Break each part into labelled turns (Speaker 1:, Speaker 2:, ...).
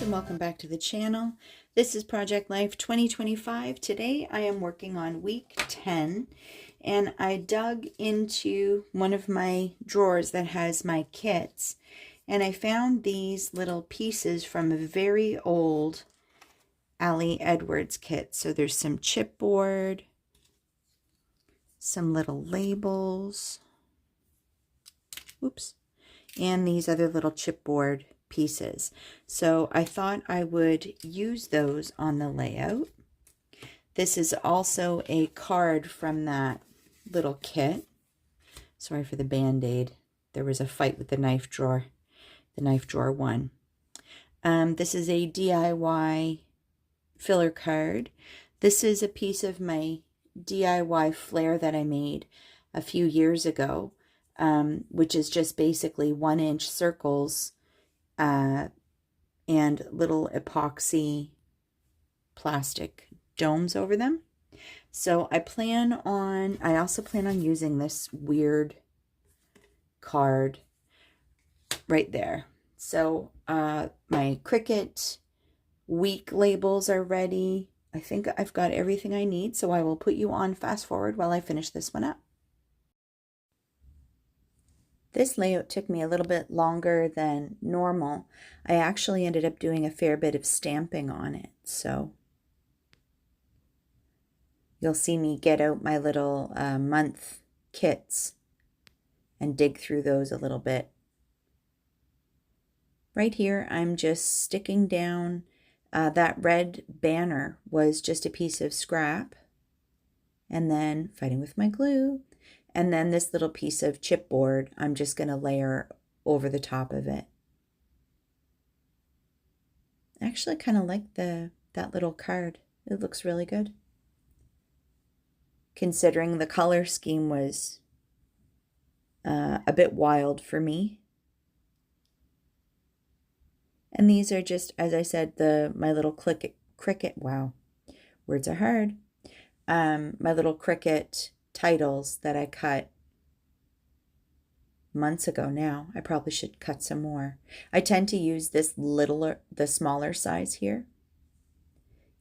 Speaker 1: Welcome back to the channel. This is Project Life 2025. Today I am working on week 10 and I dug into one of my drawers that has my kits and I found these little pieces from a very old Ali Edwards kit. So there's some chipboard, some little labels, oops, and these other little chipboard pieces. So I thought I would use those on the layout. This is also a card from that little kit. Sorry for the band-aid. There was a fight with the knife drawer. The knife drawer won. This is a DIY filler card. This is a piece of my DIY flare that I made a few years ago, which is just basically 1-inch circles and little epoxy plastic domes over them. So I also plan on using this weird card right there. So my Cricut week labels are ready. I think I've got everything I need, so I will put you on fast forward while I finish this one up. This layout took me a little bit longer than normal. I actually ended up doing a fair bit of stamping on it, so you'll see me get out my little month kits and dig through those a little bit. Right here, I'm just sticking down, that red banner was just a piece of scrap, and then fighting with my glue. And then this little piece of chipboard, I'm just going to layer over the top of it. I actually kind of like that little card. It looks really good. Considering the color scheme was a bit wild for me. And these are just, as I said, my little Cricut, wow, words are hard. My little Cricut titles that I cut months ago now. I probably should cut some more. I tend to use the smaller size here.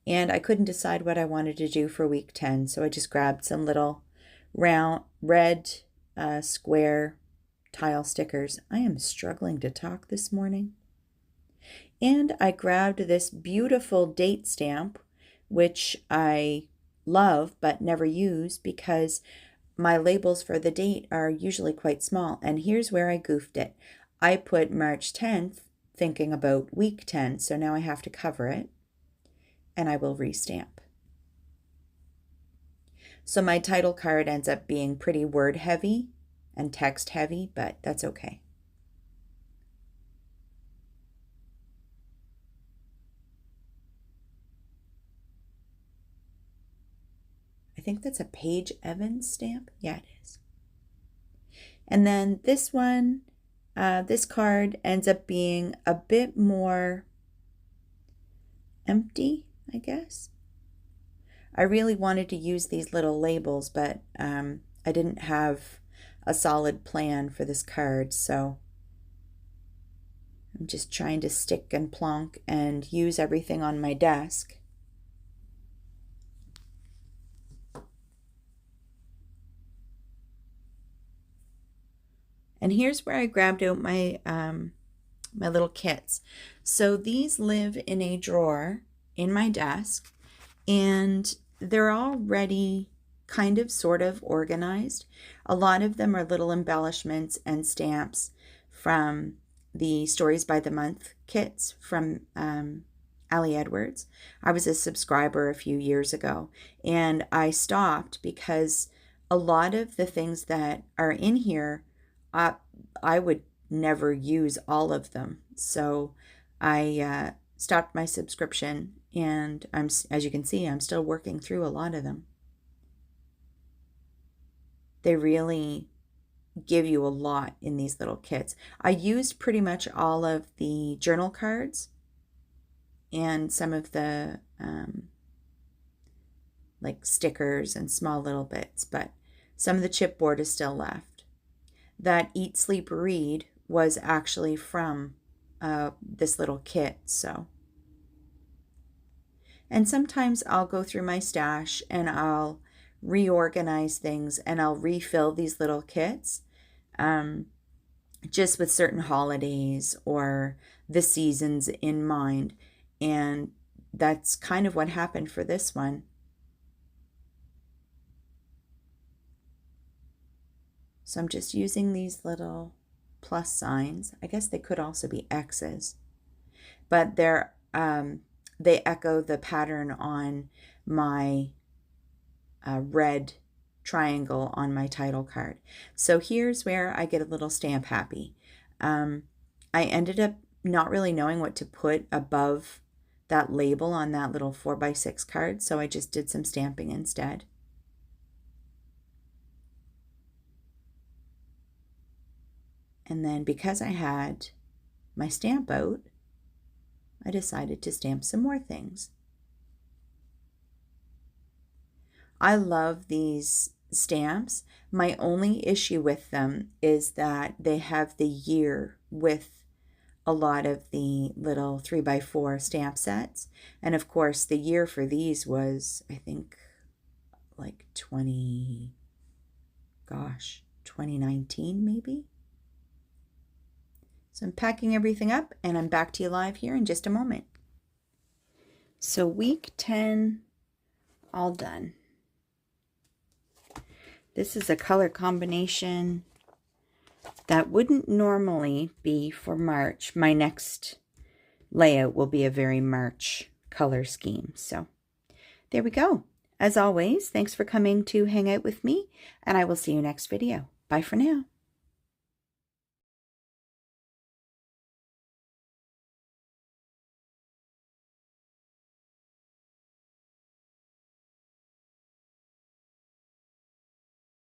Speaker 1: And I couldn't decide what I wanted to do for week 10, so I just grabbed some little round red square tile stickers. I am struggling to talk this morning. And I grabbed this beautiful date stamp, which I love but never use because my labels for the date are usually quite small. And here's where I goofed it. I put March 10th thinking about week 10, so now I have to cover it and I will restamp. So my title card ends up being pretty word heavy and text heavy, but that's okay. I think that's a Paige Evans stamp. Yeah, it is. And then this one, this card ends up being a bit more empty, I guess. I really wanted to use these little labels, but I didn't have a solid plan for this card, so I'm just trying to stick and plonk and use everything on my desk. And here's where I grabbed out my my little kits. So these live in a drawer in my desk, and they're already kind of sort of organized. A lot of them are little embellishments and stamps from the Stories by the Month kits from Ali Edwards. I was a subscriber a few years ago, and I stopped because a lot of the things that are in here, I would never use all of them. So I stopped my subscription, and as you can see, I'm still working through a lot of them. They really give you a lot in these little kits. I used pretty much all of the journal cards and some of the like stickers and small little bits, but some of the chipboard is still left. That Eat, Sleep, Read was actually from this little kit, so. And sometimes I'll go through my stash and I'll reorganize things and I'll refill these little kits just with certain holidays or the seasons in mind. And that's kind of what happened for this one. So I'm just using these little plus signs. I guess they could also be X's, but they echo the pattern on my red triangle on my title card. So here's where I get a little stamp happy. I ended up not really knowing what to put above that label on that little 4x6 card, so I just did some stamping instead. And then because I had my stamp out, I decided to stamp some more things. I love these stamps. My only issue with them is that they have the year with a lot of the little 3x4 stamp sets. And of course, the year for these was, I think, like 2019 maybe? So I'm packing everything up and I'm back to you live here in just a moment. So week 10, all done. This is a color combination that wouldn't normally be for March. My next layout will be a very March color scheme. So there we go. As always, thanks for coming to hang out with me, and I will see you next video. Bye for now.